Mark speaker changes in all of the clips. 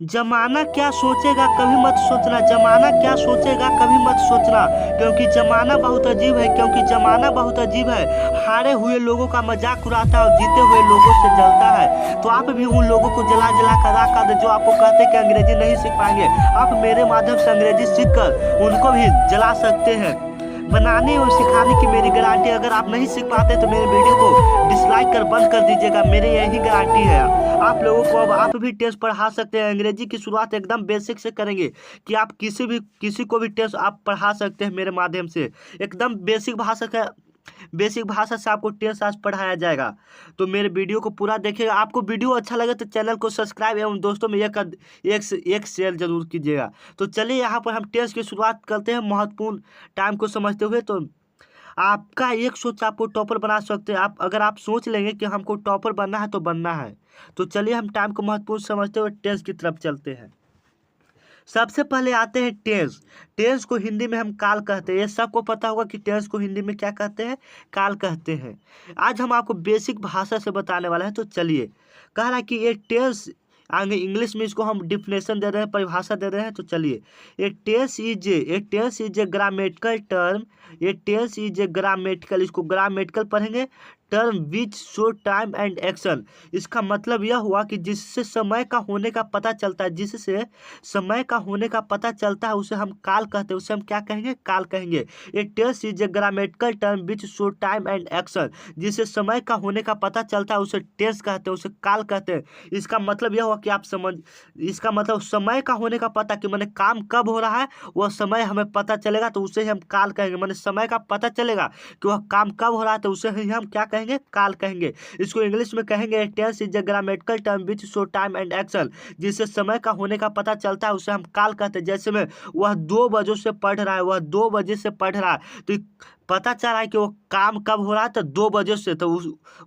Speaker 1: जमाना क्या सोचेगा कभी मत सोचना, जमाना क्या सोचेगा कभी मत सोचना, क्योंकि जमाना बहुत अजीब है, क्योंकि जमाना बहुत अजीब है। हारे हुए लोगों का मजाक उड़ाता है और जीते हुए लोगों से जलता है। तो आप भी उन लोगों को जला जला कर राख कर दे जो आपको कहते हैं कि अंग्रेजी नहीं सीख पाएंगे। आप मेरे माध्यम से अंग्रेजी सीख कर उनको भी जला सकते हैं। बनाने और सिखाने की मेरी गारंटी। अगर आप नहीं सीख पाते तो मेरे वीडियो को डिसलाइक कर बंद कर दीजिएगा, मेरी यही गारंटी है। आप लोगों को अब आप भी टेस्ट पढ़ा सकते हैं। अंग्रेजी की शुरुआत एकदम बेसिक से करेंगे कि आप किसी को भी टेस्ट आप पढ़ा सकते हैं मेरे माध्यम से। एकदम बेसिक भाषा से आपको टेस्ट आज पढ़ाया जाएगा। तो मेरे वीडियो को पूरा देखिएगा। आपको वीडियो अच्छा लगे तो चैनल को सब्सक्राइब एवं दोस्तों में एक शेयर जरूर कीजिएगा। तो चलिए यहाँ पर हम टेस्ट की शुरुआत करते हैं महत्वपूर्ण टाइम को समझते हुए। तो आपका एक सोच आपको टॉपर बना सकते हैं। आप अगर आप सोच लेंगे कि हमको टॉपर बनना है तो बनना है। तो चलिए हम टाइम को महत्वपूर्ण समझते हुए टेंस की तरफ चलते हैं। सबसे पहले आते हैं टेंस। टेंस को हिंदी में हम काल कहते हैं। ये सबको पता होगा कि टेंस को हिंदी में क्या कहते हैं, काल कहते हैं। आज हम आपको बेसिक भाषा से बताने वाला है। तो चलिए, कह रहा है कि ये टेंस आगे इंग्लिश में इसको हम डिफिनेशन दे रहे हैं, परिभाषा दे रहे हैं। तो चलिए, a tense is a grammatical term. A tense is a grammatical, इसको ग्रामेटिकल पढ़ेंगे, term which show time and action. इसका मतलब यह हुआ कि जिससे समय का होने का पता चलता है, जिससे समय का होने का पता चलता है उसे हम काल कहते हैं। उसे हम क्या कहेंगे, काल कहेंगे। A tense is a grammatical term which show time and action. जिससे समय का होने का पता चलता है उसे टेंस कहते हैं, उसे काल कहते हैं। इसका मतलब यह हुआ कि आप समझ, इसका मतलब समय का होने का पता कि मैंने काम कब हो रहा है वह समय हमें पता चलेगा तो उसे ही हम काल कहेंगे। मैंने समय का पता चलेगा कि वह काम कब हो रहा है तो उसे ही हम क्या कहेंगे, काल कहेंगे। इसको इंग्लिश में कहेंगे tense is a grammatical term which show time and action. जिससे समय का होने का पता चलता है उसे हम काल कहते हैं। जैसे में वह 2 बजे से पढ़ रहा है, वह 2 बजे से पढ़ रहा है, तो पता चल रहा है कि वो काम कब हो रहा है तो 2 बजे से, तो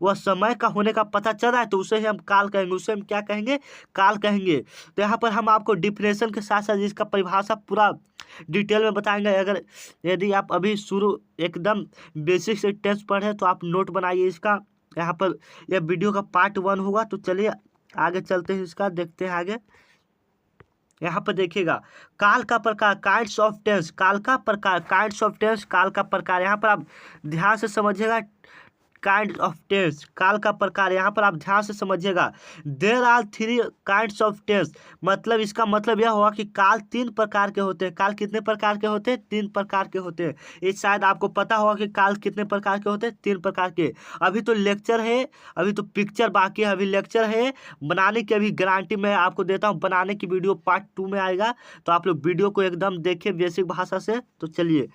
Speaker 1: वह समय का होने का पता चल रहा है तो उसे ही हम काल कहेंगे, उसे हम क्या कहेंगे, काल कहेंगे। तो यहाँ पर हम आपको डिफिनेशन के साथ साथ इसका परिभाषा पूरा डिटेल में बताएंगे। अगर यदि आप अभी शुरू एकदम बेसिक से टेस्ट पढ़े तो आप नोट बनाइए इसका। यहाँ पर यह वीडियो का पार्ट 1 होगा। तो चलिए आगे चलते हैं, इसका देखते हैं आगे। यहाँ पर देखिएगा, काल का प्रकार, काइंड्स ऑफ टेंस, काल का प्रकार, काइंड्स ऑफ टेंस, काल का प्रकार। यहाँ पर आप ध्यान से समझिएगा, काइंड ऑफ टेंस, काल का प्रकार। यहाँ पर आप ध्यान से समझिएगा, there are 3 kinds of tense. मतलब इसका मतलब यह हुआ कि काल 3 प्रकार के होते हैं। काल कितने प्रकार के होते हैं, 3 प्रकार के होते हैं। ये शायद आपको पता होगा कि काल कितने प्रकार के होते हैं, 3 प्रकार के। अभी तो लेक्चर है, अभी तो पिक्चर बाकी है, अभी लेक्चर है। बनाने की अभी गारंटी मैं आपको देता हूँ, बनाने की वीडियो पार्ट 2 में आएगा। तो आप लोग वीडियो को एकदम देखिए बेसिक भाषा से। तो चलिए,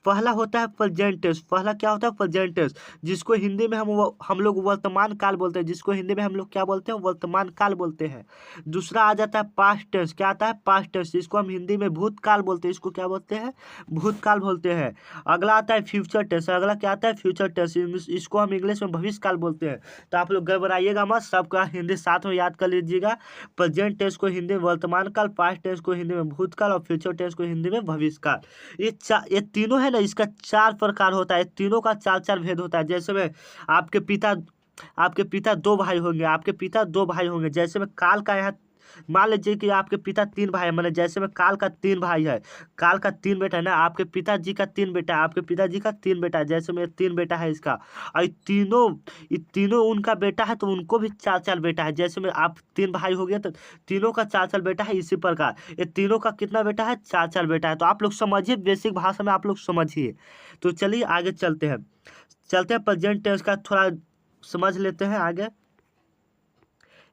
Speaker 1: पहला होता है प्रेजेंट टेंस। पहला क्या होता है, प्रेजेंट टेंस, जिसको हिंदी में हम लोग वर्तमान काल बोलते हैं, जिसको हिंदी में हम लोग क्या बोलते हैं, वर्तमान काल बोलते हैं। दूसरा आ जाता है पास्ट टेंस। क्या आता है, पास्ट टेंस, जिसको हम हिंदी में भूतकाल बोलते हैं, इसको क्या बोलते हैं, भूतकाल बोलते हैं। अगला आता है फ्यूचर टेंस। अगला क्या आता है, फ्यूचर टेंस, इसको हम इंग्लिश में भविष्य काल बोलते हैं। तो आप लोग घबराइएगा मत, सबका हिंदी साथ में याद कर लीजिएगा। प्रेजेंट टेंस को हिंदी में वर्तमान काल, पास्ट टेंस को हिंदी में भूतकाल और फ्यूचर टेंस को हिंदी में भविष्य काल। ये तीनों है ना, इसका 4 प्रकार होता है। तीनों का 4 4 भेद होता है। जैसे में आपके पिता 2 भाई होंगे, आपके पिता 2 भाई होंगे। जैसे में काल का यहाँ मान लीजिए कि आपके पिता 3 भाई है, मतलब जैसे में काल का 3 भाई है, काल का 3 बेटा है ना, आपके पिताजी का 3 बेटा है, आपके पिताजी का 3 बेटा है। जैसे में 3 बेटा है इसका, और ये तीनों उनका बेटा है तो उनको भी 4 4 बेटा है। जैसे में आप 3 भाई हो गए तो तीनों का 4 4 बेटा है। इसी प्रकार ये तीनों का कितना बेटा है, 4 4 बेटा है। तो आप लोग समझिए, बेसिक भाषा में आप लोग समझिए। तो चलिए आगे चलते हैं प्रेजेंट टेंस का थोड़ा समझ लेते हैं आगे।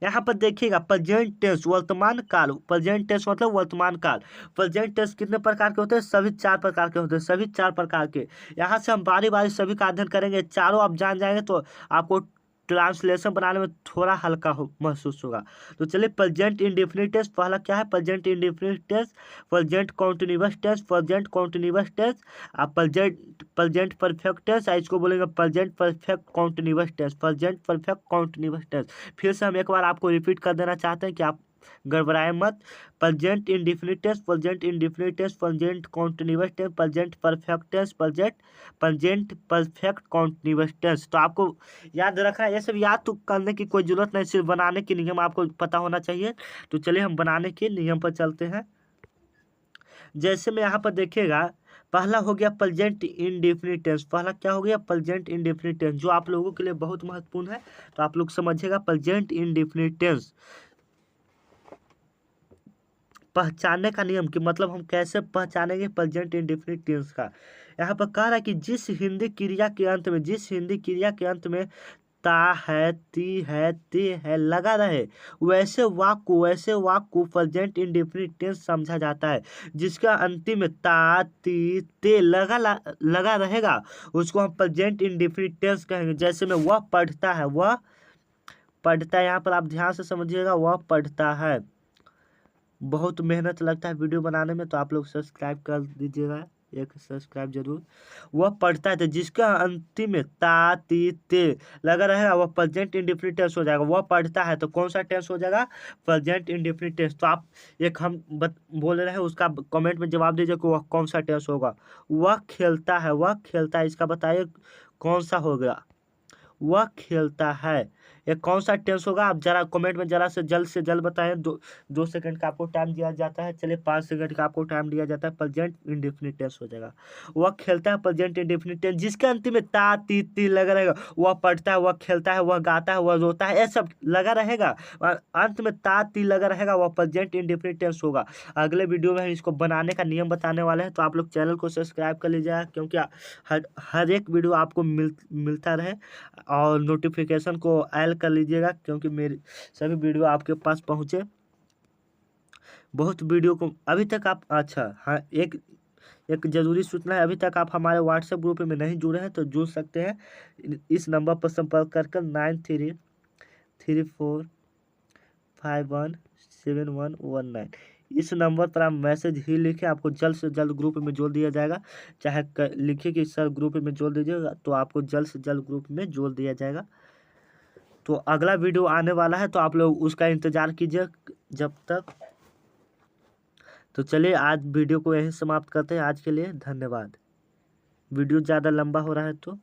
Speaker 1: यहाँ पर देखिएगा, प्रेजेंट टेंस वर्तमान काल, प्रेजेंट टेंस मतलब वर्तमान काल। प्रेजेंट टेंस कितने प्रकार के होते हैं, सभी 4 प्रकार के होते हैं, सभी 4 प्रकार के। यहाँ से हम बारी बारी सभी का अध्ययन करेंगे। चारों आप जान जाएंगे तो आपको ट्रांसलेशन बनाने में थोड़ा हल्का महसूस होगा। तो चलिए, प्रेजेंट इंडेफिनिट टेंस पहला क्या है, present indefinite tense, present continuous tense, present continuous tense, present perfect tense, इसको बोलेंगे present perfect continuous tense, present perfect continuous tense. फिर से हम एक बार आपको रिपीट कर देना चाहते हैं कि आप गड़बड़ाए मत। Present indefinite tense, present indefinite tense, present continuous tense, present perfect tense, present perfect continuous tense. तो आपको याद रखना, ये सब याद तो करने की कोई जरूरत नहीं, सिर्फ बनाने के नियम आपको पता होना चाहिए। तो चलिए हम बनाने के नियम पर चलते हैं। जैसे में यहाँ पर देखिएगा, पहला हो गया प्रेजेंट इंडेफिनिट टेंस। पहला क्या हो गया? प्रेजेंट इंडेफिनिट टेंस, जो आप लोगों के लिए बहुत महत्वपूर्ण है। तो आप लोग समझिएगा, प्रेजेंट इंडेफिनिट टेंस पहचानने का नियम कि मतलब हम कैसे पहचानेंगे प्रेजेंट इंडेफिनिट टेंस का। यहाँ पर कह रहा है कि जिस हिंदी क्रिया के अंत में, जिस हिंदी क्रिया के अंत में ता है, ती है, ते है लगा रहे, वैसे वाक्य को प्रेजेंट इंडेफिनिट टेंस समझा जाता है। जिसका अंतिम में ता, ती, ते लगा रहेगा, उसको हम प्रेजेंट इंडेफिनिट टेंस कहेंगे। जैसे में वह पढ़ता है, वह पढ़ता है, यहाँ पर आप ध्यान से समझिएगा, वह पढ़ता है। बहुत मेहनत लगता है वीडियो बनाने में, तो आप लोग सब्सक्राइब कर दीजिएगा, एक सब्सक्राइब जरूर। वह पढ़ता है, तो जिसका अंतिम में ता, ती, ते लगा रहेगा, वह प्रेजेंट इंडेफिनिट टेंस हो जाएगा। वह पढ़ता है तो कौन सा टेंस हो जाएगा? Present indefinite tense. तो आप एक हम बोल रहे हैं, उसका कमेंट में जवाब दीजिए कि वह कौन सा टेंस होगा। वह खेलता है, वह खेलता है, इसका बताइए कौन सा हो गया? वह खेलता है, ये कौन सा टेंस होगा? आप जरा कमेंट में जरा से जल्द बताएं। 2 सेकंड का आपको टाइम दिया जाता है। चलिए 5 सेकंड का आपको टाइम दिया जाता है। प्रेजेंट इंडेफिनिट टेंस हो जाएगा। वह खेलता है, प्रेजेंट इंडेफिनिट टेंस, जिसके अंतिम में ता, ती, ती लगा रहेगा। वह पढ़ता है, वह खेलता है, वह गाता है, वह रोता है, ये सब लगा रहेगा, और अंत में ता, ती लगा रहेगा, वह प्रेजेंट इंडेफिनिट टेंस होगा। अगले वीडियो में हम इसको बनाने का नियम बताने वाले हैं। तो आप लोग चैनल को सब्सक्राइब कर लीजिएगा, क्योंकि हर एक वीडियो आपको मिलता रहे। और नोटिफिकेशन को ऐड कर लीजिएगा, क्योंकि मेरी सभी वीडियो आपके पास पहुँचे। बहुत वीडियो को अभी तक आप, अच्छा हाँ, एक जरूरी सूचना है, अभी तक आप हमारे व्हाट्सएप ग्रुप में नहीं जुड़े हैं तो जुड़ सकते हैं। इस नंबर पर संपर्क कर 9334517119। इस नंबर पर आप मैसेज ही लिखें, आपको जल्द से जल्द ग्रुप में जोड़ दिया जाएगा। चाहे लिखिए कि सर ग्रुप में जोड़ दीजिएगा, तो आपको जल्द से जल्द ग्रुप में जोड़ दिया जाएगा। तो अगला वीडियो आने वाला है, तो आप लोग उसका इंतज़ार कीजिए जब तक। तो चलिए आज वीडियो को यहीं समाप्त करते हैं। आज के लिए धन्यवाद। वीडियो ज़्यादा लंबा हो रहा है तो